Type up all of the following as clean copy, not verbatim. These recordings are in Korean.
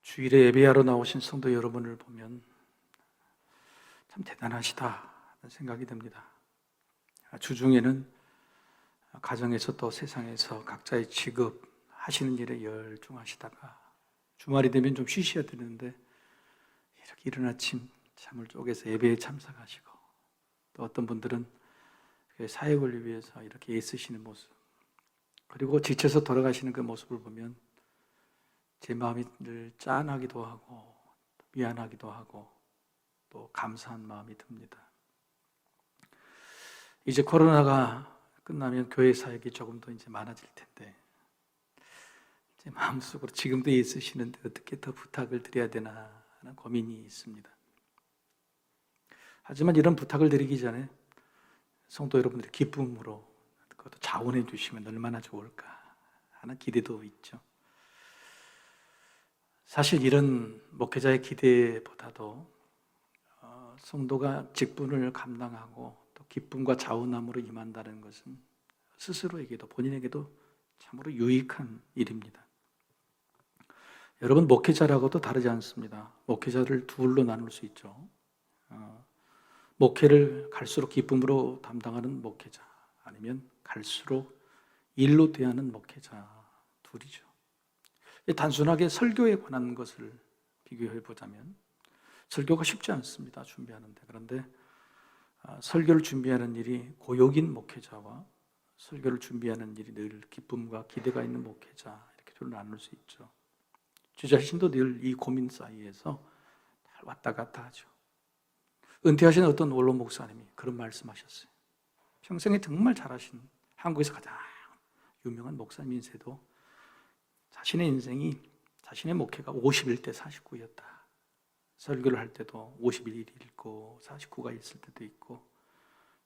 주일에 예배하러 나오신 성도 여러분을 보면 참 대단하시다 생각이 듭니다. 주중에는 가정에서 또 세상에서 각자의 직업 하시는 일에 열중하시다가 주말이 되면 좀 쉬셔야 되는데 이렇게 이른 아침 잠을 쪼개서 예배에 참석하시고, 또 어떤 분들은 사역을 위해서 이렇게 애쓰시는 모습, 그리고 지쳐서 돌아가시는 그 모습을 보면 제 마음이 늘 짠하기도 하고 미안하기도 하고 또 감사한 마음이 듭니다. 이제 코로나가 끝나면 교회 사역이 조금 더 이제 많아질 텐데, 제 마음속으로 지금도 애쓰시는데 어떻게 더 부탁을 드려야 되나 하는 고민이 있습니다. 하지만 이런 부탁을 드리기 전에 성도 여러분들이 기쁨으로 그것도 자원해 주시면 얼마나 좋을까 하는 기대도 있죠. 사실 이런 목회자의 기대보다도 성도가 직분을 감당하고 또 기쁨과 자원함으로 임한다는 것은 스스로에게도 본인에게도 참으로 유익한 일입니다. 여러분, 목회자라고도 다르지 않습니다. 목회자를 둘로 나눌 수 있죠. 목회를 갈수록 기쁨으로 담당하는 목회자, 아니면 갈수록 일로 대하는 목회자, 둘이죠. 단순하게 설교에 관한 것을 비교해 보자면 설교가 쉽지 않습니다. 준비하는데. 그런데 설교를 준비하는 일이 고역인 목회자와 설교를 준비하는 일이 늘 기쁨과 기대가 있는 목회자, 이렇게 둘로 나눌 수 있죠. 저 자신도 늘 이 고민 사이에서 왔다 갔다 하죠. 은퇴하신 어떤 원로 목사님이 그런 말씀하셨어요. 평생에 정말 잘하신 한국에서 가장 유명한 목사님인데도 자신의 인생이, 자신의 목회가 51대 49였다. 설교를 할 때도 51일이 있고 49가 있을 때도 있고,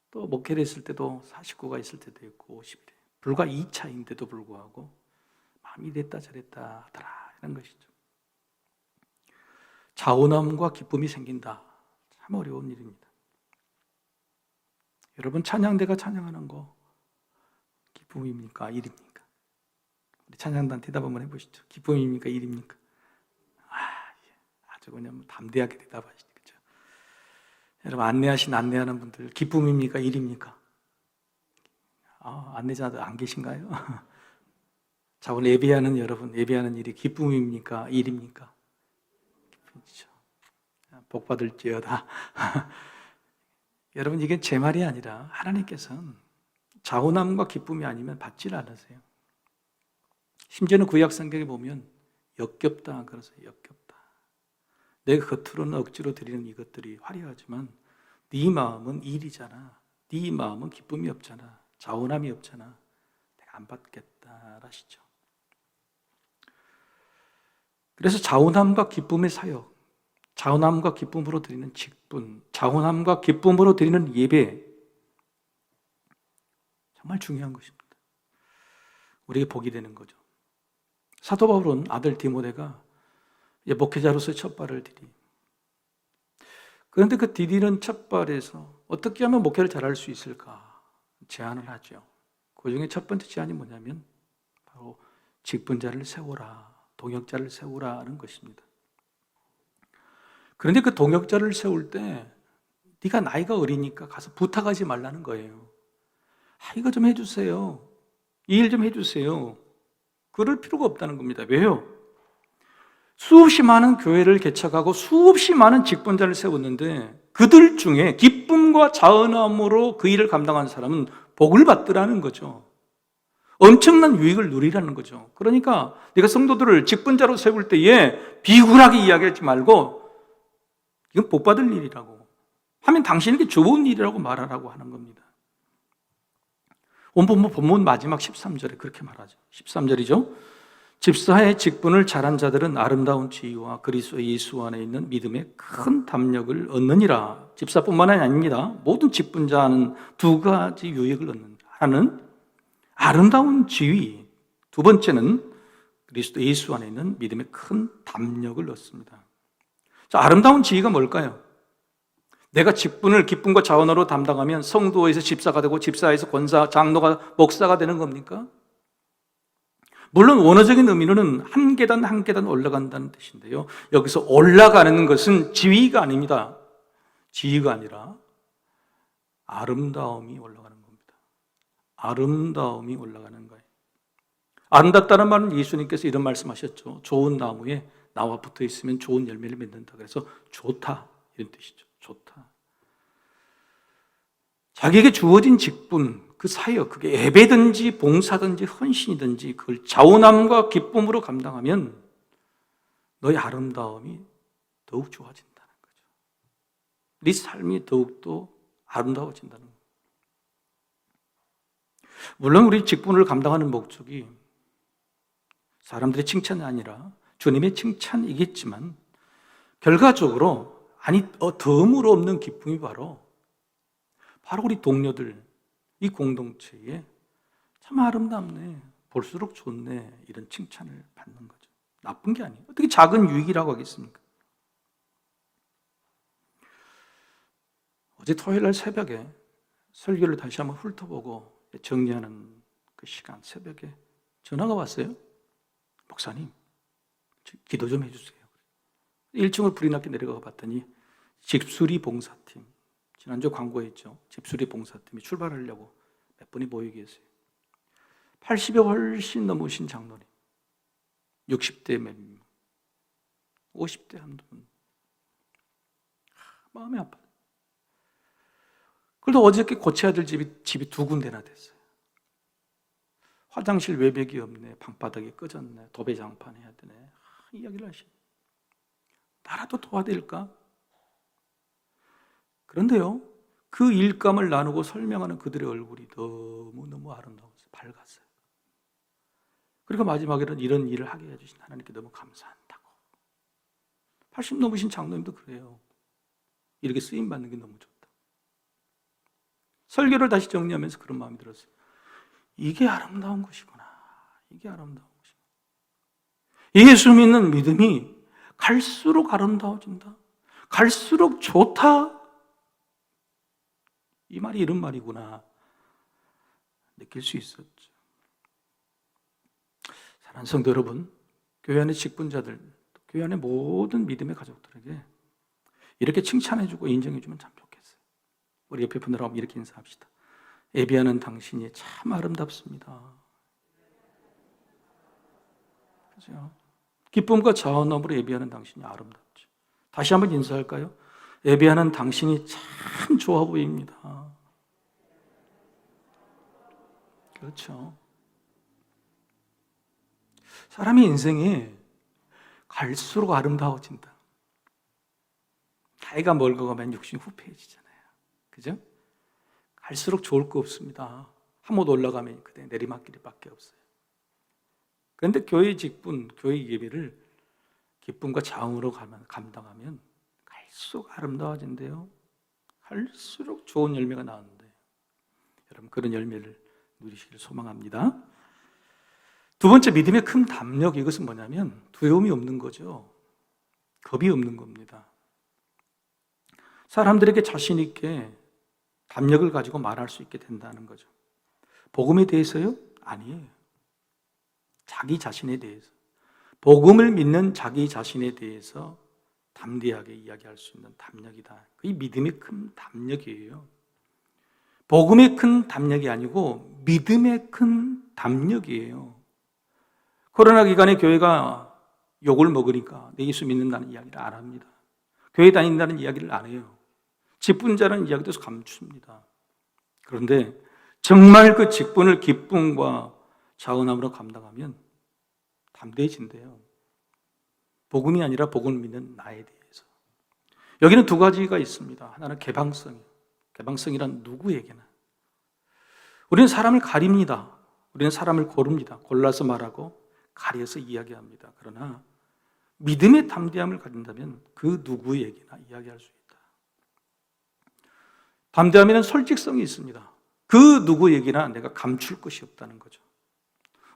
또 목회를 했을 때도 49가 있을 때도 있고 51일, 불과 2차인데도 불구하고 마음이 이랬다 저랬다 하더라, 이런 것이죠. 자원함과 기쁨이 생긴다, 참 어려운 일입니다. 여러분, 찬양대가 찬양하는 거 기쁨입니까? 일입니까? 우리 찬양단 대답 한번 해보시죠. 기쁨입니까? 일입니까? 아주 그냥 담대하게 대답하시죠. 그렇죠? 여러분, 안내하는 분들 기쁨입니까? 일입니까? 안내자들 안 계신가요? 자, 오늘 예배하는 여러분, 예배하는 일이 기쁨입니까? 일입니까? 기쁨이죠. 복 받을지어다. 여러분, 이게 제 말이 아니라 하나님께서는 자원함과 기쁨이 아니면 받질 않으세요. 심지어는 구약 성경에 보면 역겹다 그러세요. 역겹다. 내 겉으로는 억지로 드리는 이것들이 화려하지만 네 마음은 일이잖아. 네 마음은 기쁨이 없잖아. 자원함이 없잖아. 내가 안 받겠다 하시죠. 그래서 자원함과 기쁨의 사역, 자원함과 기쁨으로 드리는 직분, 자원함과 기쁨으로 드리는 예배, 정말 중요한 것입니다. 우리에게 복이 되는 거죠. 사도 바울은 아들 디모데가 목회자로서의 첫 발을 디디. 그런데 그 디디는 첫 발에서 어떻게 하면 목회를 잘할 수 있을까 제안을 하죠. 그 중에 첫 번째 제안이 뭐냐면 바로 직분자를 세우라, 동역자를 세우라는 것입니다. 그런데 그 동역자를 세울 때 네가 나이가 어리니까 가서 부탁하지 말라는 거예요. 이거 좀 해주세요. 이 일 좀 해주세요. 그럴 필요가 없다는 겁니다. 왜요? 수없이 많은 교회를 개척하고 수없이 많은 직분자를 세웠는데 그들 중에 기쁨과 자원함으로 그 일을 감당한 사람은 복을 받더라는 거죠. 엄청난 유익을 누리라는 거죠. 그러니까 네가 성도들을 직분자로 세울 때에 비굴하게 이야기하지 말고 이건 복 받을 일이라고 하면 당신에게 좋은 일이라고 말하라고 하는 겁니다. 본문 마지막 13절에 그렇게 말하죠. 13절이죠. 집사의 직분을 잘한 자들은 아름다운 지위와 그리스도 예수 안에 있는 믿음의 큰 담력을 얻느니라. 집사뿐만 아닙니다. 모든 직분자는 두 가지 유익을 얻는, 하나는 아름다운 지위, 두 번째는 그리스도 예수 안에 있는 믿음의 큰 담력을 얻습니다. 자, 아름다운 지위가 뭘까요? 내가 직분을 기쁨과 자원으로 담당하면 성도에서 집사가 되고 집사에서 권사, 장로가, 목사가 되는 겁니까? 물론 원어적인 의미로는 한 계단 한 계단 올라간다는 뜻인데요. 여기서 올라가는 것은 지위가 아닙니다. 지위가 아니라 아름다움이 올라가는 겁니다. 아름다움이 올라가는 거예요. 아름답다는 말은 예수님께서 이런 말씀하셨죠. 좋은 나무에 나와 붙어 있으면 좋은 열매를 맺는다. 그래서 좋다 이런 뜻이죠. 좋다. 자기에게 주어진 직분, 그 사역, 그게 예배든지 봉사든지 헌신이든지 그걸 자원함과 기쁨으로 감당하면 너의 아름다움이 더욱 좋아진다는 거죠. 네 삶이 더욱더 아름다워진다는 거예요. 물론 우리 직분을 감당하는 목적이 사람들의 칭찬이 아니라 주님의 칭찬이겠지만 결과적으로 덤으로 없는 기쁨이 바로 우리 동료들, 이 공동체에 참 아름답네, 볼수록 좋네 이런 칭찬을 받는 거죠. 나쁜 게 아니에요. 어떻게 작은 유익이라고 하겠습니까? 어제 토요일 날 새벽에 설교를 다시 한번 훑어보고 정리하는 그 시간 새벽에 전화가 왔어요. 목사님, 기도 좀 해주세요. 1층으로 불이 나게 내려가 봤더니 집수리 봉사팀, 지난주 광고했죠. 집수리 봉사팀이 출발하려고 몇 분이 모여 계세요. 80여 훨씬 넘으신 장로님, 60대 몇 명, 50대 한두 분. 마음이 아파요. 그래도 어저께 고쳐야 될 집이 두 군데나 됐어요. 화장실 외벽이 없네, 방바닥이 꺼졌네, 도배장판 해야 되네. 이야기를 하시네. 나라도 도와드릴까? 그런데요, 그 일감을 나누고 설명하는 그들의 얼굴이 너무너무 아름다웠어요. 밝았어요. 그리고 마지막에는 이런 일을 하게 해주신 하나님께 너무 감사한다고. 80 넘으신 장로님도 그래요. 이렇게 쓰임받는 게 너무 좋다. 설교를 다시 정리하면서 그런 마음이 들었어요. 이게 아름다운 것이구나. 이게 아름다운 것이구나. 예수 믿는 믿음이 갈수록 아름다워진다. 갈수록 좋다. 이 말이 이런 말이구나 느낄 수 있었죠. 사랑하는 성도 여러분, 교회 안의 직분자들, 교회 안의 모든 믿음의 가족들에게 이렇게 칭찬해주고 인정해주면 참 좋겠어요. 우리 옆에 분들하고 이렇게 인사합시다. 예배하는 당신이 참 아름답습니다. 그죠? 기쁨과 자원함으로 예배하는 당신이 아름답죠. 다시 한번 인사할까요? 예배하는 당신이 참 좋아 보입니다. 그렇죠. 사람의 인생이 갈수록 아름다워진다. 나이가 멀어가면 욕심이 후패해지잖아요. 그죠? 갈수록 좋을 거 없습니다. 한 못 올라가면 그때 내리막길밖에 없어요. 그런데 교회 직분, 교회 예배를 기쁨과 자음으로 감당하면 갈수록 아름다워진대요. 갈수록 좋은 열매가 나오는데 여러분 그런 열매를 누리시기를 소망합니다. 두 번째, 믿음의 큰 담력. 이것은 뭐냐면 두려움이 없는 거죠. 겁이 없는 겁니다. 사람들에게 자신 있게 담력을 가지고 말할 수 있게 된다는 거죠. 복음에 대해서요? 아니에요. 자기 자신에 대해서, 복음을 믿는 자기 자신에 대해서 담대하게 이야기할 수 있는 담력이다. 그게 믿음의 큰 담력이에요. 복음의 큰 담력이 아니고 믿음의 큰 담력이에요. 코로나 기간에 교회가 욕을 먹으니까 내 예수 믿는다는 이야기를 안 합니다. 교회 다닌다는 이야기를 안 해요. 직분자라는 이야기도 감춥니다. 그런데 정말 그 직분을 기쁨과 자원함으로 감당하면 담대해진대요. 복음이 아니라 복음을 믿는 나에 대해서. 여기는 두 가지가 있습니다. 하나는 개방성이에요. 개방성이란 누구에게나. 우리는 사람을 가립니다. 우리는 사람을 고릅니다. 골라서 말하고 가려서 이야기합니다. 그러나 믿음의 담대함을 가진다면 그 누구에게나 이야기할 수 있다. 담대함에는 솔직성이 있습니다. 그 누구에게나 내가 감출 것이 없다는 거죠.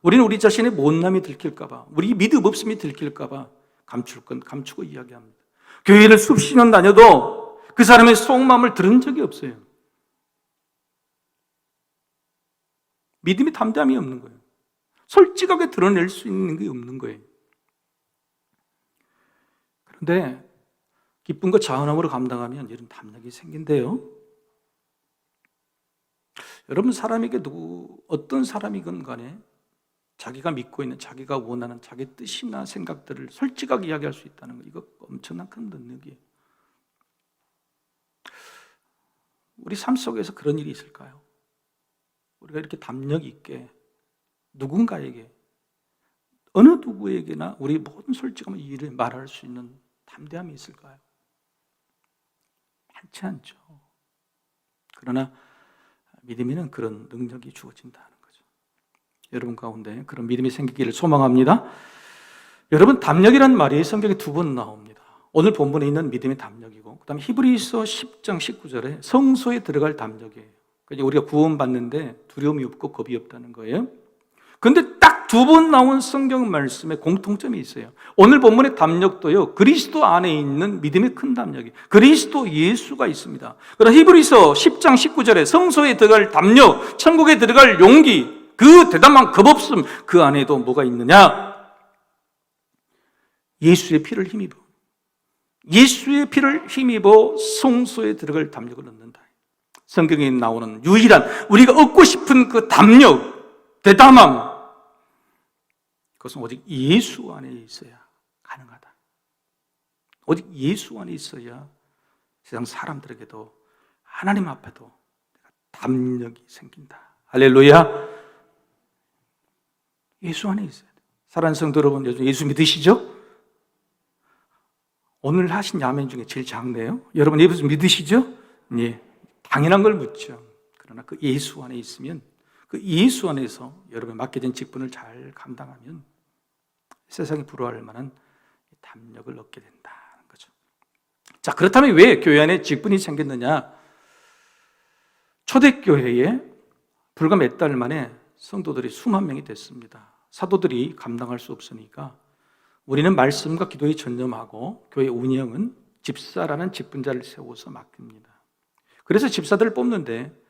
우리는 우리 자신의 못남이 들킬까 봐, 우리 믿음 없음이 들킬까 봐 감출 건 감추고 이야기합니다. 교회를 수십 년 다녀도 그 사람의 속마음을 들은 적이 없어요. 믿음이 담대함이 없는 거예요. 솔직하게 드러낼 수 있는 게 없는 거예요. 그런데 기쁨과 자원함으로 감당하면 이런 담력이 생긴대요. 여러분, 사람에게 어떤 사람이건 간에 자기가 믿고 있는, 자기가 원하는 자기 뜻이나 생각들을 솔직하게 이야기할 수 있다는 거, 이거 엄청난 큰 능력이에요. 우리 삶 속에서 그런 일이 있을까요? 우리가 이렇게 담력 있게 누군가에게, 어느 누구에게나 우리 모든 솔직함을 일을 말할 수 있는 담대함이 있을까요? 많지 않죠. 그러나 믿음에는 그런 능력이 주어진다는 거죠. 여러분 가운데 그런 믿음이 생기기를 소망합니다. 여러분, 담력이란 말이 성경에 2번 나옵니다. 오늘 본문에 있는 믿음의 담력이고, 그 다음에 히브리서 10장 19절에 성소에 들어갈 담력이에요. 그러니까 우리가 구원받는데 두려움이 없고 겁이 없다는 거예요. 그런데 딱 2번 나온 성경 말씀에 공통점이 있어요. 오늘 본문의 담력도요, 그리스도 안에 있는 믿음의 큰 담력이 그리스도 예수가 있습니다. 그러나 히브리서 10장 19절에 성소에 들어갈 담력, 천국에 들어갈 용기, 그 대담한 겁없음, 그 안에도 뭐가 있느냐? 예수의 피를 힘입어, 예수의 피를 힘입어 성소에 들어갈 담력을 얻는다. 성경에 나오는 유일한 우리가 얻고 싶은 그 담력, 대담함, 그것은 오직 예수 안에 있어야 가능하다. 오직 예수 안에 있어야 세상 사람들에게도 하나님 앞에도 담력이 생긴다. 할렐루야. 예수 안에 있어야 돼. 사랑하는 성도 여러분, 요즘 예수 믿으시죠? 오늘 하신 야멘 중에 제일 작네요. 여러분 예수 믿으시죠? 네, 당연한 걸 묻죠. 그러나 그 예수 안에 있으면, 그 예수 안에서 여러분의 맡겨진 직분을 잘 감당하면 세상이 부러워할 만한 담력을 얻게 된다는 거죠. 자, 그렇다면 왜 교회 안에 직분이 생겼느냐? 초대교회에 불과 몇 달 만에 성도들이 수만 명이 됐습니다. 사도들이 감당할 수 없으니까 우리는 말씀과 기도에 전념하고 교회 운영은 집사라는 직분자를 세워서 맡깁니다. 그래서 집사들을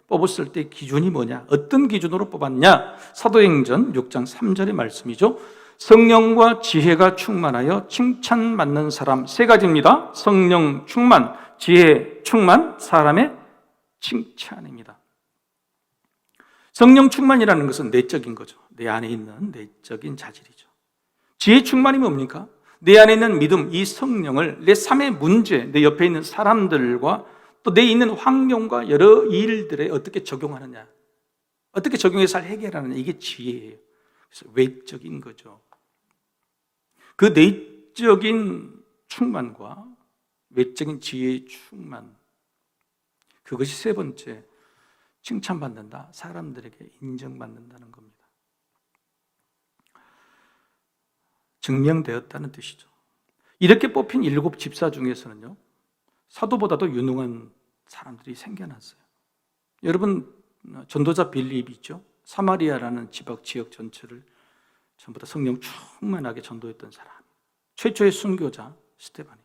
뽑았을 때 기준이 뭐냐? 어떤 기준으로 뽑았냐? 사도행전 6장 3절의 말씀이죠. 성령과 지혜가 충만하여 칭찬받는 사람 3가지입니다. 성령 충만, 지혜 충만, 사람의 칭찬입니다. 성령 충만이라는 것은 내적인 거죠. 내 안에 있는 내적인 자질이죠. 지혜 충만이 뭡니까? 내 안에 있는 믿음, 이 성령을 내 삶의 문제, 내 옆에 있는 사람들과 또 내 있는 환경과 여러 일들에 어떻게 적용하느냐, 어떻게 적용해서 잘 해결하느냐, 이게 지혜예요. 그래서 외적인 거죠. 그 내적인 충만과 외적인 지혜의 충만, 그것이 3번째, 칭찬받는다, 사람들에게 인정받는다는 겁니다. 증명되었다는 뜻이죠. 이렇게 뽑힌 7 집사 중에서는요, 사도보다도 유능한 사람들이 생겨났어요. 여러분, 전도자 빌립 있죠? 사마리아라는 지역 전체를 전부 다 성령 충만하게 전도했던 사람, 최초의 순교자 스데반이.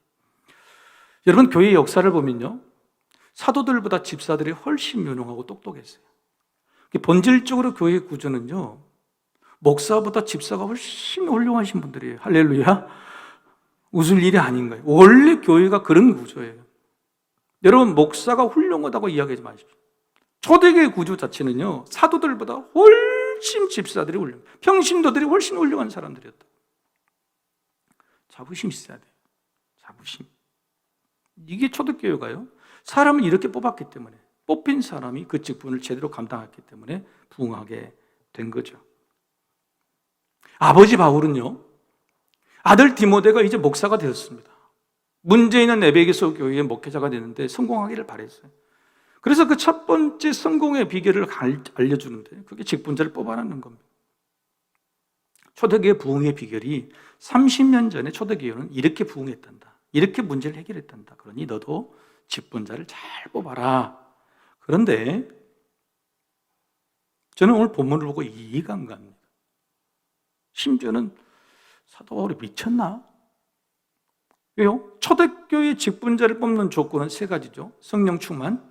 여러분, 교회의 역사를 보면요, 사도들보다 집사들이 훨씬 유능하고 똑똑했어요. 본질적으로 교회의 구조는요, 목사보다 집사가 훨씬 훌륭하신 분들이에요. 할렐루야. 웃을 일이 아닌 거예요. 원래 교회가 그런 구조예요. 여러분, 목사가 훌륭하다고 이야기하지 마십시오. 초대교회 구조 자체는요, 사도들보다 훨씬 집사들이 훌륭해요. 평신도들이 훨씬 훌륭한 사람들이었다. 자부심 있어야 돼요. 자부심. 이게 초대교회가요, 사람을 이렇게 뽑았기 때문에, 뽑힌 사람이 그 직분을 제대로 감당했기 때문에 부흥하게 된 거죠. 아버지 바울은요, 아들 디모데가 이제 목사가 되었습니다. 문제 있는 에베소 교회의 목회자가 되는데 성공하기를 바랬어요. 그래서 그 첫 번째 성공의 비결을 알려주는데, 그게 직분자를 뽑아내는 겁니다. 초대교회 부흥의 비결이 30년 전에 초대교회는 이렇게 부흥했단다, 이렇게 문제를 해결했단다. 그러니 너도 직분자를 잘 뽑아라. 그런데 저는 오늘 본문을 보고 이해가 안 갑니다. 심지어는 사도 바울이 미쳤나? 왜요? 초대교회 직분자를 뽑는 조건은 3가지죠. 성령 충만,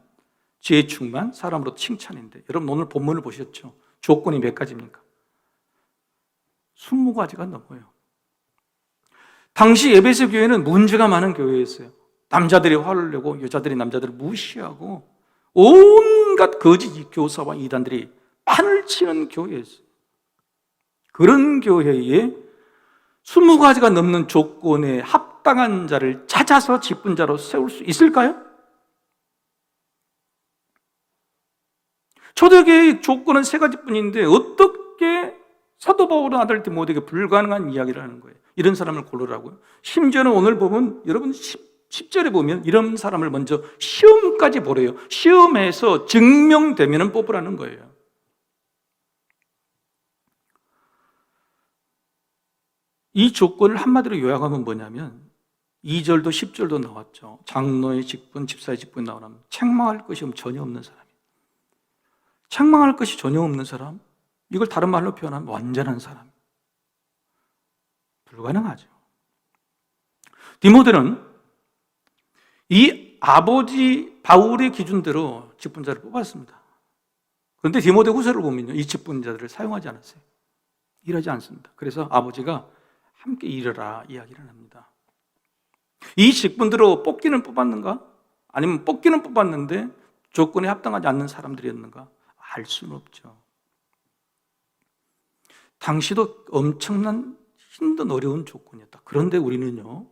지혜 충만, 사람으로 칭찬인데, 여러분 오늘 본문을 보셨죠? 조건이 몇 가지입니까? 20가지가 넘어요. 당시 에베소 교회는 문제가 많은 교회였어요. 남자들이 화를 내고 여자들이 남자들을 무시하고 온갖 거짓 교사와 이단들이 판을 치는 교회였어요. 그런 교회에 20가지가 넘는 조건에 합당한 자를 찾아서 직분자로 세울 수 있을까요? 초대교회의 조건은 3가지뿐인데 어떻게 사도 바울은 아들 디모데에게 불가능한 이야기를 하는 거예요. 이런 사람을 고르라고요. 심지어는 오늘 보면 여러분 10절에 보면 이런 사람을 먼저 시험까지 보래요. 시험에서 증명되면 뽑으라는 거예요. 이 조건을 한마디로 요약하면 뭐냐면 2절도 10절도 나왔죠. 장로의 직분, 집사의 직분이 나오면 책망할 것이 전혀 없는 사람. 책망할 것이 전혀 없는 사람, 이걸 다른 말로 표현하면 완전한 사람. 불가능하죠. 디모데는 이 아버지 바울의 기준대로 직분자를 뽑았습니다. 그런데 디모데 후서를 보면요, 이 직분자들을 사용하지 않았어요. 일하지 않습니다. 그래서 아버지가 함께 일하라 이야기를 합니다. 이 직분대로 뽑기는 뽑았는가? 아니면 뽑기는 뽑았는데 조건에 합당하지 않는 사람들이었는가? 알 수는 없죠. 당시도 엄청난 힘든 어려운 조건이었다. 그런데 우리는요,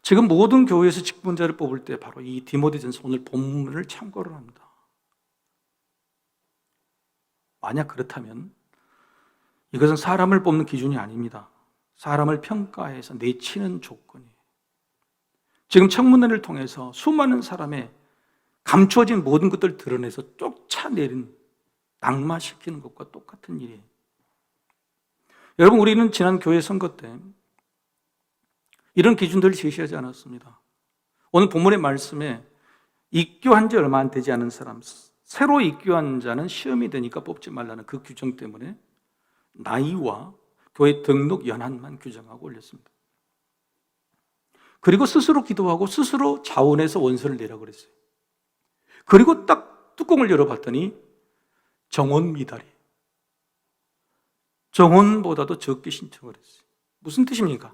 지금 모든 교회에서 직분자를 뽑을 때 바로 이 디모데전서 오늘 본문을 참고를 합니다. 만약 그렇다면 이것은 사람을 뽑는 기준이 아닙니다. 사람을 평가해서 내치는 조건이에요. 지금 청문회를 통해서 수많은 사람의 감추어진 모든 것들을 드러내서 쫓아내린, 낙마시키는 것과 똑같은 일이에요. 여러분, 우리는 지난 교회 선거 때 이런 기준들을 제시하지 않았습니다. 오늘 본문의 말씀에 입교한 지 얼마 안 되지 않은 사람, 새로 입교한 자는 시험이 되니까 뽑지 말라는 그 규정 때문에 나이와 교회 등록 연한만 규정하고 올렸습니다. 그리고 스스로 기도하고 스스로 자원해서 원서를 내라고 그랬어요. 그리고 딱 뚜껑을 열어봤더니 정원 미달이 정원보다도 적게 신청을 했어요. 무슨 뜻입니까?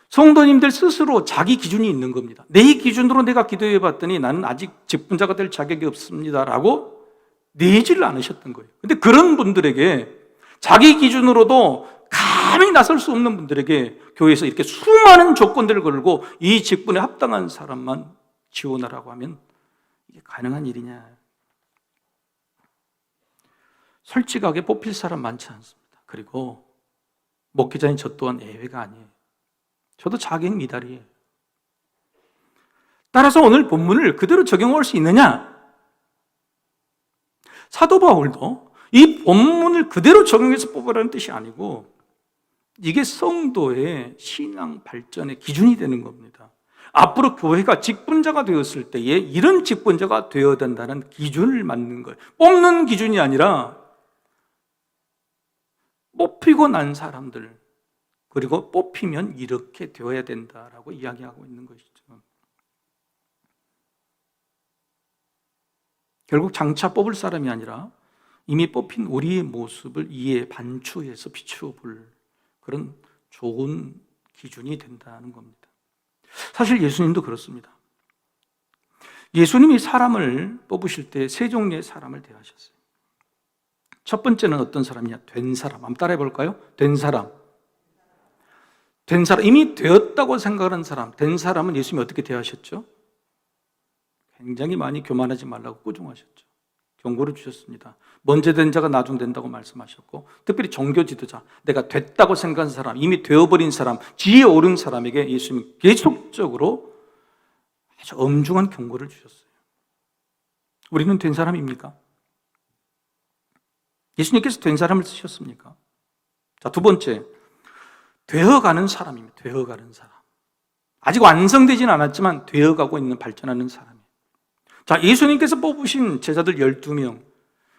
성도님들 스스로 자기 기준이 있는 겁니다. 내 기준으로 내가 기도해 봤더니 나는 아직 직분자가 될 자격이 없습니다 라고 내지를 않으셨던 거예요. 근데 그런 분들에게, 자기 기준으로도 감히 나설 수 없는 분들에게 교회에서 이렇게 수많은 조건들을 걸고 이 직분에 합당한 사람만 지원하라고 하면 이게 가능한 일이냐? 솔직하게 뽑힐 사람 많지 않습니다. 그리고 목회자인 저 또한 예외가 아니에요. 저도 자격 미달이에요. 따라서 오늘 본문을 그대로 적용할 수 있느냐? 사도 바울도 이 본문을 그대로 적용해서 뽑으라는 뜻이 아니고 이게 성도의 신앙 발전의 기준이 되는 겁니다. 앞으로 교회가 직분자가 되었을 때에 이런 직분자가 되어야 된다는 기준을 만든 거예요. 뽑는 기준이 아니라 뽑히고 난 사람들, 그리고 뽑히면 이렇게 되어야 된다라고 이야기하고 있는 것이죠. 결국 장차 뽑을 사람이 아니라 이미 뽑힌 우리의 모습을 이에 반추해서 비추어 볼 그런 좋은 기준이 된다는 겁니다. 사실 예수님도 그렇습니다. 예수님이 사람을 뽑으실 때 세 종류의 사람을 대하셨어요. 첫 번째는 어떤 사람이냐? 된 사람. 한번 따라해 볼까요? 된 사람. 된 사람, 이미 되었다고 생각하는 사람. 된 사람은 예수님이 어떻게 대하셨죠? 굉장히 많이 교만하지 말라고 꾸중하셨죠. 경고를 주셨습니다. 먼저 된 자가 나중 된다고 말씀하셨고, 특별히 종교 지도자, 내가 됐다고 생각하는 사람, 이미 되어버린 사람, 지혜에 오른 사람에게 예수님이 계속적으로 아주 엄중한 경고를 주셨어요. 우리는 된 사람입니까? 예수님께서 된 사람을 쓰셨습니까? 자, 두 번째, 되어가는 사람입니다. 되어가는 사람. 아직 완성되지는 않았지만 되어가고 있는, 발전하는 사람이에요. 자, 예수님께서 뽑으신 제자들 12명,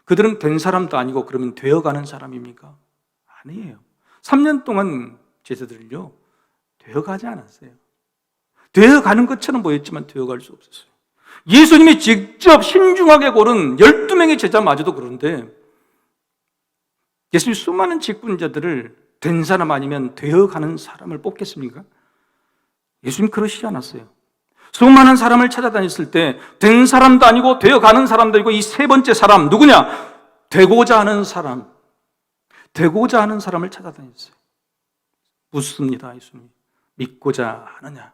그들은 된 사람도 아니고 그러면 되어가는 사람입니까? 아니에요. 3년 동안 제자들을요, 되어가지 않았어요. 되어가는 것처럼 보였지만 되어갈 수 없었어요. 예수님이 직접 신중하게 고른 12명의 제자마저도 그런데 예수님이 수많은 직분자들을 된 사람 아니면 되어가는 사람을 뽑겠습니까? 예수님 그러시지 않았어요. 수많은 사람을 찾아다녔을 때 된 사람도 아니고 되어가는 사람도 아니고 이 세 번째 사람 누구냐? 되고자 하는 사람, 되고자 하는 사람을 찾아다녔어요. 묻습니다. 예수님. 믿고자 하느냐?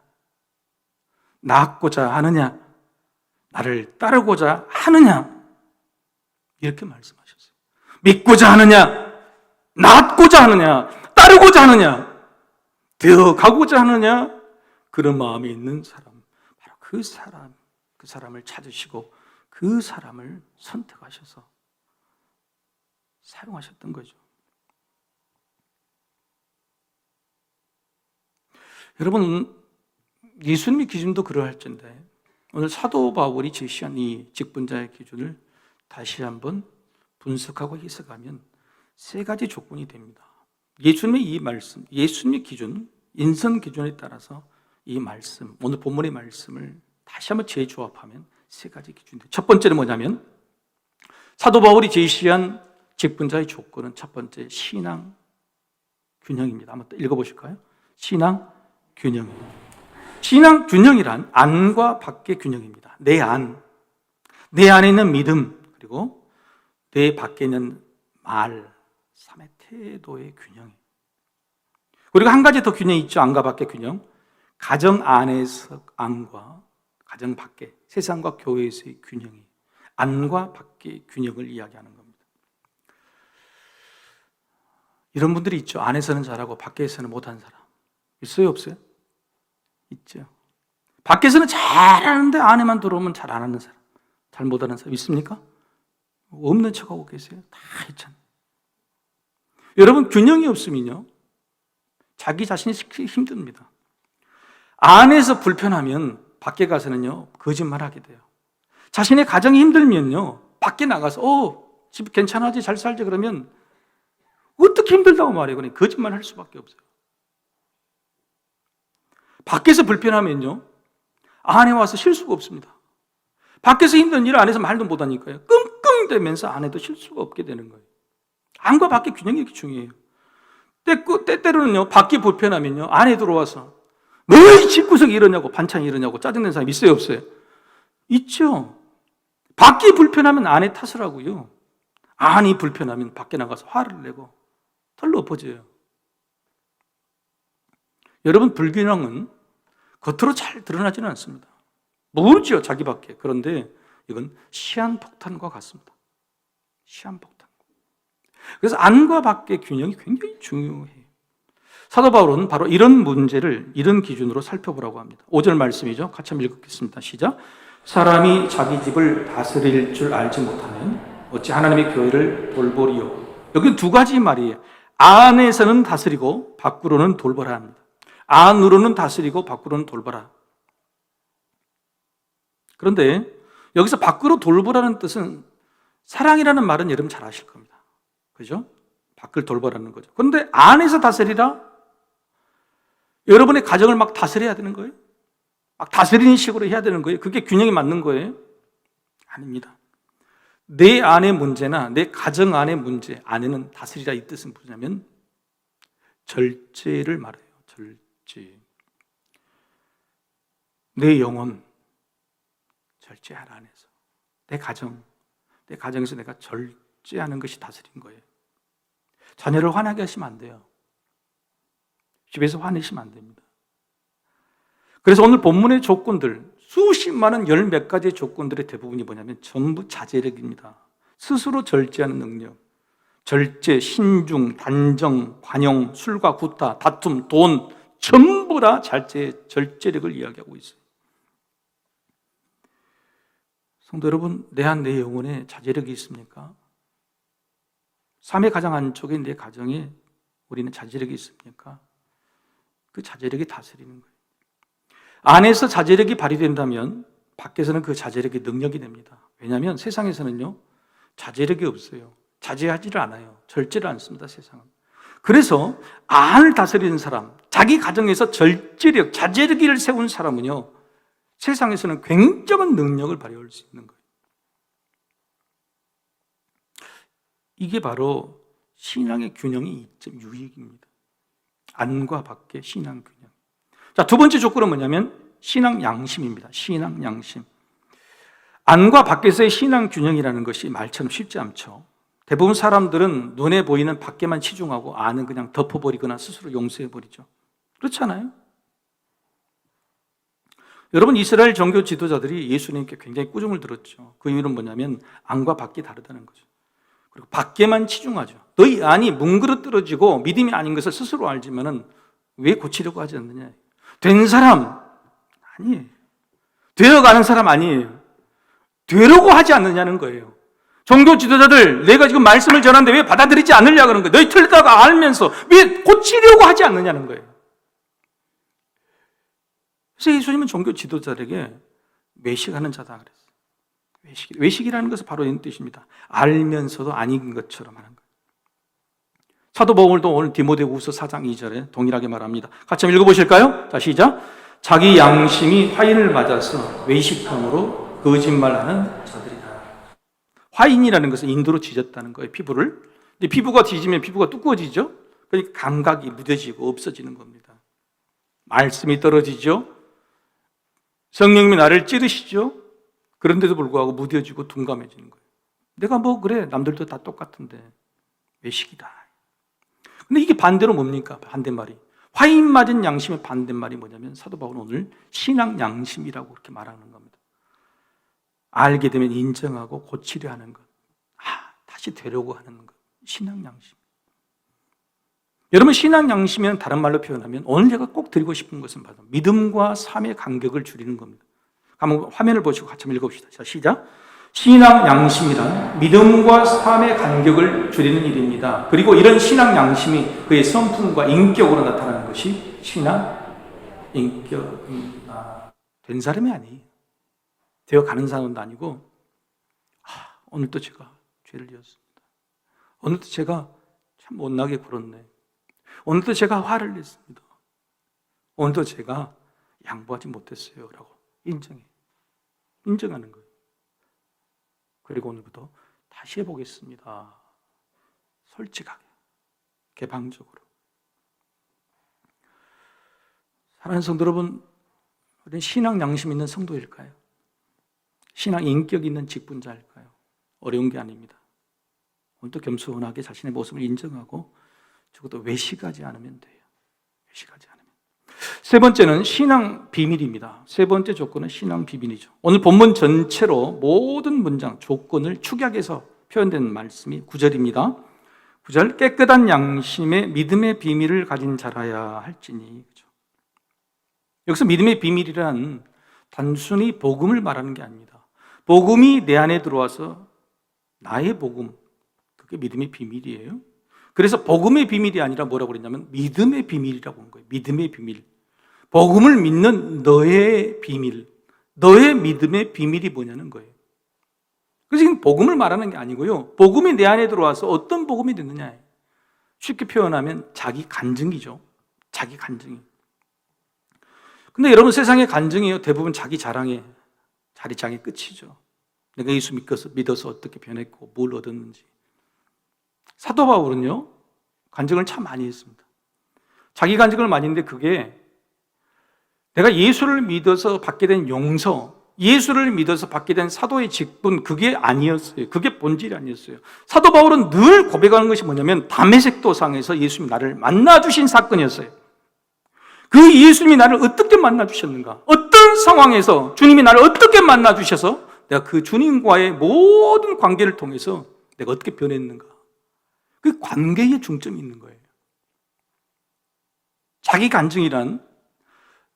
낫고자 하느냐? 나를 따르고자 하느냐? 이렇게 말씀하셨어요. 믿고자 하느냐? 낫고자 하느냐? 따르고자 하느냐? 되어가고자 하느냐? 그런 마음이 있는 사람, 바로 그 사람을 찾으시고 그 사람을 선택하셔서 사용하셨던 거죠. 여러분, 예수님의 기준도 그러할진데 오늘 사도 바울이 제시한 이 직분자의 기준을 다시 한번 분석하고 해석하면 세 가지 조건이 됩니다. 예수님의 이 말씀, 예수님의 기준, 인선 기준에 따라서 이 말씀, 오늘 본문의 말씀을 다시 한번 재조합하면 세 가지 기준입니다. 첫 번째는 뭐냐면 사도 바울이 제시한 직분자의 조건은 첫 번째 신앙 균형입니다. 한번 읽어보실까요? 신앙 균형입니다. 신앙 균형이란 안과 밖의 균형입니다. 내 안에 있는 믿음, 그리고 내 밖에 있는 말, 삶의 태도의 균형. 그리고 한 가지 더 균형이 있죠. 안과 밖의 균형. 가정 안에서 안과 가정 밖에, 세상과 교회에서의 균형이 안과 밖의 균형을 이야기하는 겁니다. 이런 분들이 있죠. 안에서는 잘하고 밖에서는 못하는 사람. 있어요, 없어요? 있죠. 밖에서는 잘하는데 안에만 들어오면 잘 안 하는 사람, 잘 못하는 사람 있습니까? 없는 척하고 계세요. 다 했잖아요. 여러분, 균형이 없으면요 자기 자신이 힘듭니다. 안에서 불편하면 밖에 가서는요 거짓말하게 돼요. 자신의 가정이 힘들면요 밖에 나가서 집 괜찮아지, 잘 살지 그러면 어떻게 힘들다고 말해요. 그냥 거짓말 할 수밖에 없어요. 밖에서 불편하면요 안에 와서 쉴 수가 없습니다. 밖에서 힘든 일을 안에서 말도 못하니까요 끙끙대면서 안에도 쉴 수가 없게 되는 거예요. 안과 밖의 균형이 이렇게 중요해요. 때때로는요 밖이 불편하면요 안에 들어와서 왜 집구석이 이러냐고, 반찬이 이러냐고 짜증내는 사람 있어요, 없어요? 있죠. 밖이 불편하면 안에 탓을 하고요 안이 불편하면 밖에 나가서 화를 내고 털로 엎어져요. 여러분, 불균형은 겉으로 잘 드러나지는 않습니다. 모르죠, 자기 밖에. 그런데 이건 시한폭탄과 같습니다. 시한폭탄. 그래서 안과 밖의 균형이 굉장히 중요해요. 사도 바울은 바로 이런 문제를 이런 기준으로 살펴보라고 합니다. 5절 말씀이죠. 같이 한번 읽겠습니다. 시작. 사람이 자기 집을 다스릴 줄 알지 못하면 어찌 하나님의 교회를 돌보리요. 여기 두 가지 말이에요. 안에서는 다스리고 밖으로는 돌보라 합니다. 안으로는 다스리고 밖으로는 돌보라. 그런데 여기서 밖으로 돌보라는 뜻은 사랑이라는 말은 여러분 잘 아실 겁니다. 그죠? 밖을 돌보라는 거죠. 그런데 안에서 다스리라? 여러분의 가정을 막 다스려야 되는 거예요? 막 다스리는 식으로 해야 되는 거예요? 그게 균형이 맞는 거예요? 아닙니다. 내 안의 문제나 내 가정 안의 문제 안에는 다스리라 이 뜻은 뭐냐면 절제를 말해요. 절제. 내 영혼 절제하라 안에서. 내 가정에서 내가 절제하는 것이 다스린 거예요. 자녀를 화나게 하시면 안 돼요. 집에서 화내시면 안 됩니다. 그래서 오늘 본문의 조건들, 수십 많은 열 몇 가지의 조건들의 대부분이 뭐냐면 전부 자제력입니다. 스스로 절제하는 능력, 절제, 신중, 단정, 관용, 술과 구타, 다툼, 돈, 전부 다 절제력을 이야기하고 있어요. 성도 여러분, 내 영혼에 자제력이 있습니까? 삶의 가장 안쪽에 내 가정에 우리는 자제력이 있습니까? 그 자제력이 다스리는 거예요. 안에서 자제력이 발휘된다면 밖에서는 그 자제력이 능력이 됩니다. 왜냐하면 세상에서는요 자제력이 없어요. 자제하지를 않아요. 절제를 않습니다. 세상은. 그래서 안을 다스리는 사람, 자기 가정에서 절제력, 자제력을 세운 사람은요 세상에서는 굉장한 능력을 발휘할 수 있는 거예요. 이게 바로 신앙의 균형의 이점 유익입니다. 안과 밖의 신앙 균형. 자, 두 번째 조건은 뭐냐면 신앙 양심입니다. 신앙 양심. 안과 밖에서의 신앙 균형이라는 것이 말처럼 쉽지 않죠. 대부분 사람들은 눈에 보이는 밖에만 치중하고 안은 그냥 덮어버리거나 스스로 용서해버리죠. 그렇잖아요? 여러분, 이스라엘 종교 지도자들이 예수님께 굉장히 꾸중을 들었죠. 그 이유는 뭐냐면 안과 밖이 다르다는 거죠. 그리고 밖에만 치중하죠. 너희 안이 뭉그러뜨려지고 믿음이 아닌 것을 스스로 알지만은 왜 고치려고 하지 않느냐. 된 사람 아니에요. 되어가는 사람 아니에요. 되려고 하지 않느냐는 거예요. 종교 지도자들, 내가 지금 말씀을 전하는데 왜 받아들이지 않느냐 그런 거예요. 너희 틀리다가 알면서 왜 고치려고 하지 않느냐는 거예요. 그래서 예수님은 종교 지도자들에게 외식하는 자다 그랬어요. 외식이라는 것은 바로 이런 뜻입니다. 알면서도 아닌 것처럼 하는 거예요. 사도 바울도 오늘 디모데후서 4장 2절에 동일하게 말합니다. 같이 한번 읽어보실까요? 자, 시작. 자기 양심이 화인을 맞아서 외식함으로 거짓말하는 자들이다. 화인이라는 것은 인도로 지졌다는 거예요. 피부를. 근데 피부가 지지면 피부가 두꺼워지죠. 그러니까 감각이 무뎌지고 없어지는 겁니다. 말씀이 떨어지죠. 성령님이 나를 찌르시죠. 그런데도 불구하고 무뎌지고 둔감해지는 거예요. 내가 뭐 그래, 남들도 다 똑같은데 외식이다. 근데 이게 반대로 뭡니까? 반대말이. 화인 맞은 양심의 반대말이 뭐냐면 사도 바울은 오늘 신앙 양심이라고 그렇게 말하는 겁니다. 알게 되면 인정하고 고치려 하는 것. 다시 되려고 하는 것. 신앙 양심. 여러분, 신앙 양심이면 다른 말로 표현하면 오늘 제가 꼭 드리고 싶은 것은 바로 믿음과 삶의 간격을 줄이는 겁니다. 한번 화면을 보시고 같이 한번 읽어봅시다. 자, 시작. 신앙 양심이란 믿음과 삶의 간격을 줄이는 일입니다. 그리고 이런 신앙 양심이 그의 성품과 인격으로 나타나는 것이 신앙 인격입니다. 된 사람이 아니에요. 되어가는 사람도 아니고, 오늘도 제가 죄를 지었습니다. 오늘도 제가 참 못나게 굴었네. 오늘도 제가 화를 냈습니다. 오늘도 제가 양보하지 못했어요. 라고 인정하는 거예요. 그리고 오늘부터 다시 해보겠습니다. 솔직하게, 개방적으로. 사랑하는 성도 여러분, 우리는 신앙 양심 있는 성도일까요? 신앙 인격 있는 직분자일까요? 어려운 게 아닙니다. 오늘도 겸손하게 자신의 모습을 인정하고 적어도 외식하지 않으면 돼요. 외식하지 않으면. 세 번째는 신앙 비밀입니다. 세 번째 조건은 신앙 비밀이죠. 오늘 본문 전체로 모든 문장, 조건을 축약해서 표현된 말씀이 9절입니다. 9절, 깨끗한 양심의 믿음의 비밀을 가진 자라야 할지니. 그렇죠? 여기서 믿음의 비밀이란 단순히 복음을 말하는 게 아닙니다. 복음이 내 안에 들어와서 나의 복음, 그게 믿음의 비밀이에요. 그래서 복음의 비밀이 아니라 뭐라고 그랬냐면 믿음의 비밀이라고 한 거예요. 믿음의 비밀. 복음을 믿는 너의 비밀, 너의 믿음의 비밀이 뭐냐는 거예요. 그래서 지금 복음을 말하는 게 아니고요. 복음이 내 안에 들어와서 어떤 복음이 됐느냐. 쉽게 표현하면 자기 간증이죠. 자기 간증이. 근데 여러분, 세상의 간증이요, 대부분 자기 자랑의 자리장의 끝이죠. 내가 예수 믿어서 어떻게 변했고 뭘 얻었는지. 사도 바울은요, 간증을 참 많이 했습니다. 자기 간증을 많이 했는데 그게 내가 예수를 믿어서 받게 된 용서, 예수를 믿어서 받게 된 사도의 직분, 그게 아니었어요. 그게 본질이 아니었어요. 사도 바울은 늘 고백하는 것이 뭐냐면 다메섹 도상에서 예수님이 나를 만나주신 사건이었어요. 그 예수님이 나를 어떻게 만나주셨는가? 어떤 상황에서 주님이 나를 어떻게 만나주셔서 내가 그 주님과의 모든 관계를 통해서 내가 어떻게 변했는가? 그 관계에 중점이 있는 거예요. 자기 간증이란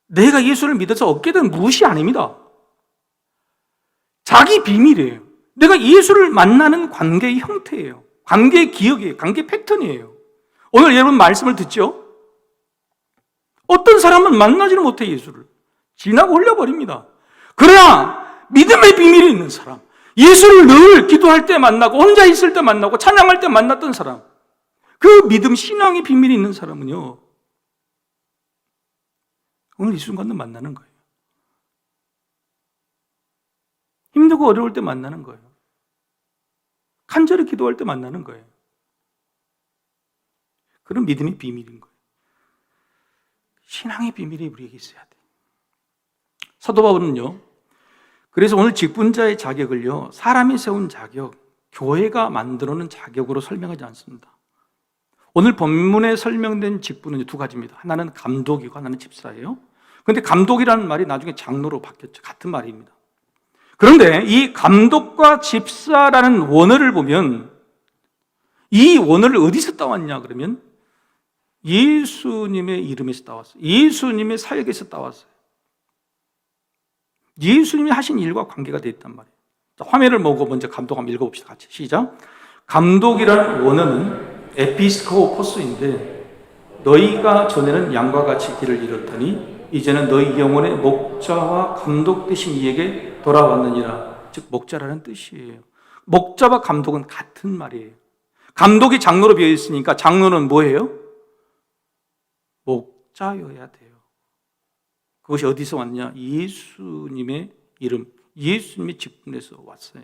내가 예수를 믿어서 얻게 된 무엇이 아닙니다. 자기 비밀이에요. 내가 예수를 만나는 관계의 형태예요. 관계의 기억이에요. 관계 패턴이에요. 오늘 여러분 말씀을 듣죠? 어떤 사람은 만나지는 못해 예수를. 지나고 흘려버립니다. 그러나 믿음의 비밀이 있는 사람, 예수를 늘 기도할 때 만나고 혼자 있을 때 만나고 찬양할 때 만났던 사람, 그 믿음 신앙의 비밀이 있는 사람은요, 오늘 이 순간도 만나는 거예요. 힘들고 어려울 때 만나는 거예요. 간절히 기도할 때 만나는 거예요. 그런 믿음의 비밀인 거예요. 신앙의 비밀이 우리에게 있어야 돼. 사도 바울은요, 그래서 오늘 직분자의 자격을요, 사람이 세운 자격, 교회가 만들어놓은 자격으로 설명하지 않습니다. 오늘 본문에 설명된 직분은 두 가지입니다. 하나는 감독이고 하나는 집사예요. 그런데 감독이라는 말이 나중에 장로로 바뀌었죠. 같은 말입니다. 그런데 이 감독과 집사라는 원어를 보면 이 원어를 어디서 따왔냐 그러면 예수님의 이름에서 따왔어요. 예수님의 사역에서 따왔어요. 예수님이 하신 일과 관계가 되어 있단 말이에요. 화면을 보고 먼저 감독 한번 읽어봅시다. 같이 시작. 감독이라는 원어는 에피스코포스인데 너희가 전에는 양과 같이 길을 잃었더니 이제는 너희 영혼의 목자와 감독 되신 이에게 돌아왔느니라. 즉 목자라는 뜻이에요. 목자와 감독은 같은 말이에요. 감독이 장로로 비어 있으니까 장로는 뭐예요? 목자여야 돼요. 그것이 어디서 왔냐? 예수님의 이름, 예수님의 직분에서 왔어요.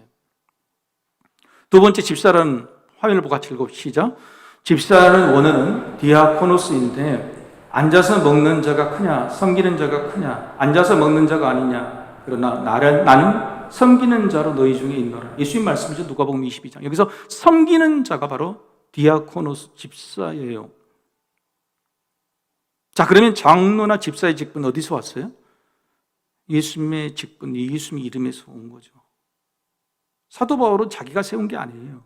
두 번째 집사라는 화면을 보고 같이 읽어봅시다. 집사라는 원어는 디아코노스인데 앉아서 먹는 자가 크냐 섬기는 자가 크냐 앉아서 먹는 자가 아니냐 그러나 나는 섬기는 자로 너희 중에 있노라. 예수님 말씀이죠. 누가복음 22장. 여기서 섬기는 자가 바로 디아코노스 집사예요. 자, 그러면 장로나 집사의 직분 어디서 왔어요? 예수님의 직분, 예수님의 이름에서 온 거죠. 사도 바울은 자기가 세운 게 아니에요.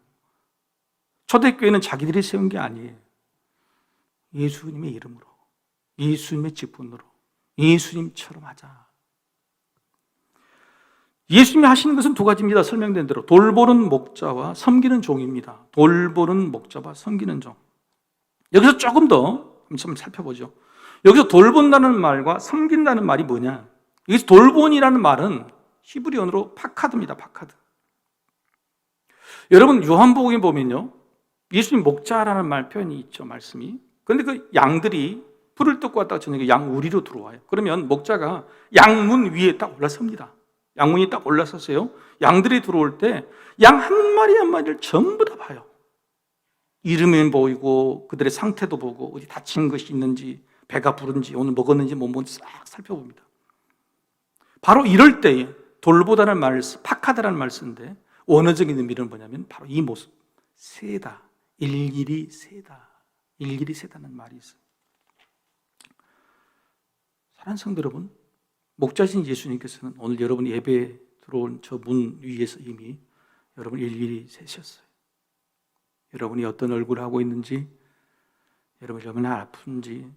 초대교회는 자기들이 세운 게 아니에요. 예수님의 이름으로, 예수님의 직분으로, 예수님처럼 하자. 예수님이 하시는 것은 두 가지입니다. 설명된 대로 돌보는 목자와 섬기는 종입니다. 돌보는 목자와 섬기는 종. 여기서 조금 더 한번 살펴보죠. 여기서 돌본다는 말과 섬긴다는 말이 뭐냐? 여기서 돌본이라는 말은 히브리어로 파카드입니다. 파카드. 여러분 요한복음에 보면요, 예수님 목자라는 말 표현이 있죠. 말씀이. 그런데 그 양들이 풀을 뜯고 왔다가 저녁에 양 우리로 들어와요. 그러면 목자가 양문 위에 딱 올라섭니다. 양문이 딱 올라섰어요. 양들이 들어올 때 양 한 마리 한 마리를 전부 다 봐요. 이름은 보이고 그들의 상태도 보고 어디 다친 것이 있는지, 배가 부른지, 오늘 먹었는지 못 먹는지 싹 살펴봅니다. 바로 이럴 때에 돌보다는 말, 파카다라는 말 쓰는데 원어적인 의미는 뭐냐면 바로 이 모습, 세다, 일일이 세다, 일일이 세다는 말이 있어요. 사랑하는 성도 여러분, 목자신 예수님께서는 오늘 여러분 예배에 들어온 저 문 위에서 이미 여러분 일일이 세셨어요. 여러분이 어떤 얼굴을 하고 있는지, 여러분이 얼마나 아픈지,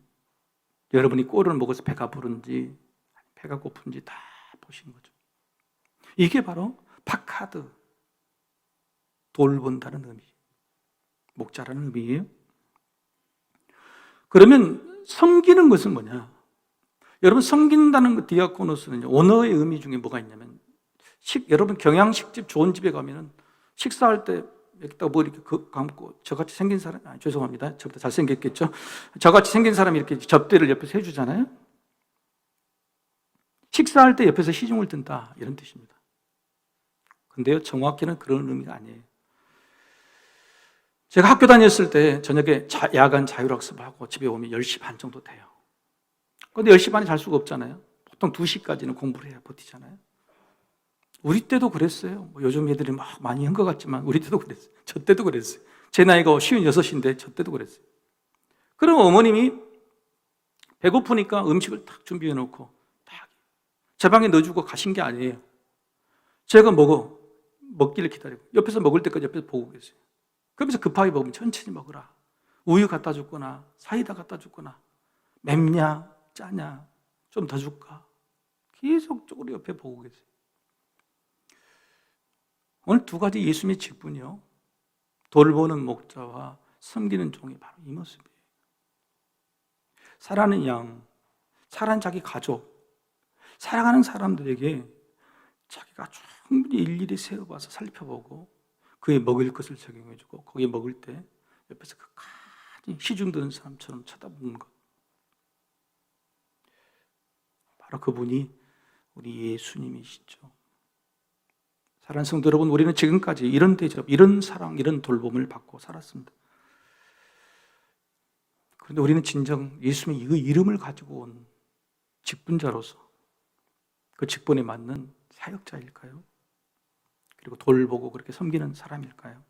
여러분이 꼴을 먹어서 배가 부른지, 배가 고픈지 다 보시는 거죠. 이게 바로 파카드, 돌본다는 의미, 목자라는 의미예요. 그러면 섬기는 것은 뭐냐? 여러분 섬긴다는 것, 디아코노스는 언어의 의미 중에 뭐가 있냐면 여러분 경양식집 좋은 집에 가면은 식사할 때 여기다가 뭐 이렇게 감고 저같이 생긴 사람, 죄송합니다. 저보다 잘생겼겠죠? 저같이 생긴 사람이 이렇게 접대를 옆에서 해주잖아요. 식사할 때 옆에서 시중을 든다 이런 뜻입니다. 근데요, 정확히는 그런 의미가 아니에요. 제가 학교 다녔을 때 저녁에 야간 자율학습하고 집에 오면 10시 반 정도 돼요. 그런데 10시 반에 잘 수가 없잖아요. 보통 2시까지는 공부를 해야 버티잖아요. 우리 때도 그랬어요. 뭐 요즘 애들이 막 많이 한 것 같지만 우리 때도 그랬어요. 저 때도 그랬어요. 제 나이가 56인데 저 때도 그랬어요. 그럼 어머님이 배고프니까 음식을 딱 준비해 놓고 딱 제 방에 넣어주고 가신 게 아니에요. 제가 먹기를 기다리고 옆에서 먹을 때까지 옆에서 보고 계세요. 그러면서 급하게 먹으면 천천히 먹으라. 우유 갖다 줬거나 사이다 갖다 줬거나 맵냐 짜냐 좀 더 줄까? 계속적으로 옆에 보고 계세요. 오늘 두 가지 예수님의 직분이요, 돌보는 목자와 섬기는 종이 바로 이 모습이에요. 사랑하는 양, 사랑하는 자기 가족, 사랑하는 사람들에게 자기가 충분히 일일이 세어봐서 살펴보고 그의 먹을 것을 적용해주고 거기에 먹을 때 옆에서 끝까지 시중드는 사람처럼 쳐다보는 것, 바로 그분이 우리 예수님이시죠. 사랑하는 성도 여러분, 우리는 지금까지 이런 대접, 이런 사랑, 이런 돌봄을 받고 살았습니다. 그런데 우리는 진정 예수님의 그 이름을 가지고 온 직분자로서 그 직분에 맞는 사역자일까요? 그리고 돌보고 그렇게 섬기는 사람일까요?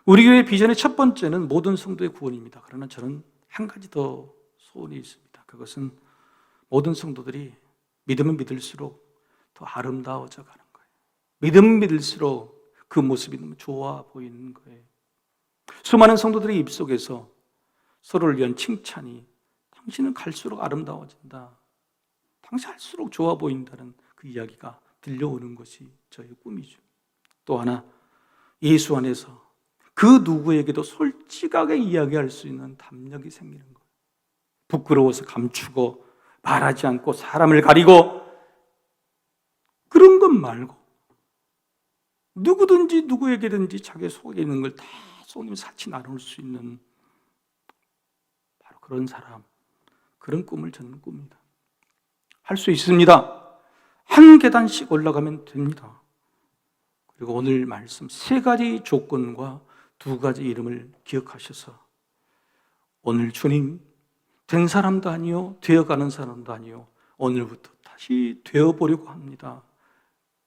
우리 교회 비전의 첫 번째는 모든 성도의 구원입니다. 그러나 저는 한 가지 더 소원이 있습니다. 그것은 모든 성도들이 믿으면 믿을수록 더 아름다워져 가는 거예요. 믿으면 믿을수록 그 모습이 너무 좋아 보이는 거예요. 수많은 성도들의 입속에서 서로를 위한 칭찬이 당신은 갈수록 아름다워진다, 당신 할수록 좋아 보인다는 그 이야기가 들려오는 것이 저의 꿈이죠. 또 하나, 예수 안에서 그 누구에게도 솔직하게 이야기할 수 있는 담력이 생기는 거예요. 부끄러워서 감추고 말하지 않고 사람을 가리고 그런 것 말고 누구든지 누구에게든지 자기 속에 있는 걸 다 속님 사치 나눌 수 있는 바로 그런 사람, 그런 꿈을 저는 꿉니다. 할 수 있습니다. 한 계단씩 올라가면 됩니다. 그리고 오늘 말씀 3가지 조건과 2가지 이름을 기억하셔서 오늘 주님 된 사람도 아니요 되어가는 사람도 아니요 오늘부터 다시 되어보려고 합니다,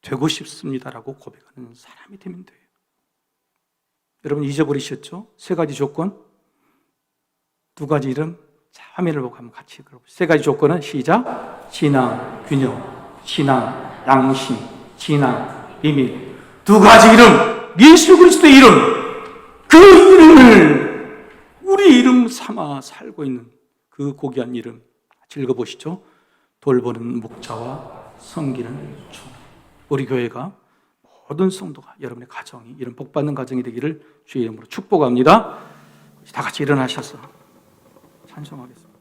되고 싶습니다라고 고백하는 사람이 되면 돼요. 여러분 잊어버리셨죠? 3가지 조건, 2가지 이름. 자, 화면을 보고 한번 같이 읽어보세요. 3가지 조건은 시작. 신앙, 균형, 신앙, 양심, 신앙, 비밀. 2가지 이름, 예수 그리스도의 이름, 그 이름을 우리 이름 삼아 살고 있는 그 고귀한 이름 같이 읽어보시죠. 돌보는 목자와 섬기는 종. 우리 교회가 모든 성도가, 여러분의 가정이 이런 복받는 가정이 되기를 주의 이름으로 축복합니다. 다 같이 일어나셔서 찬송하겠습니다.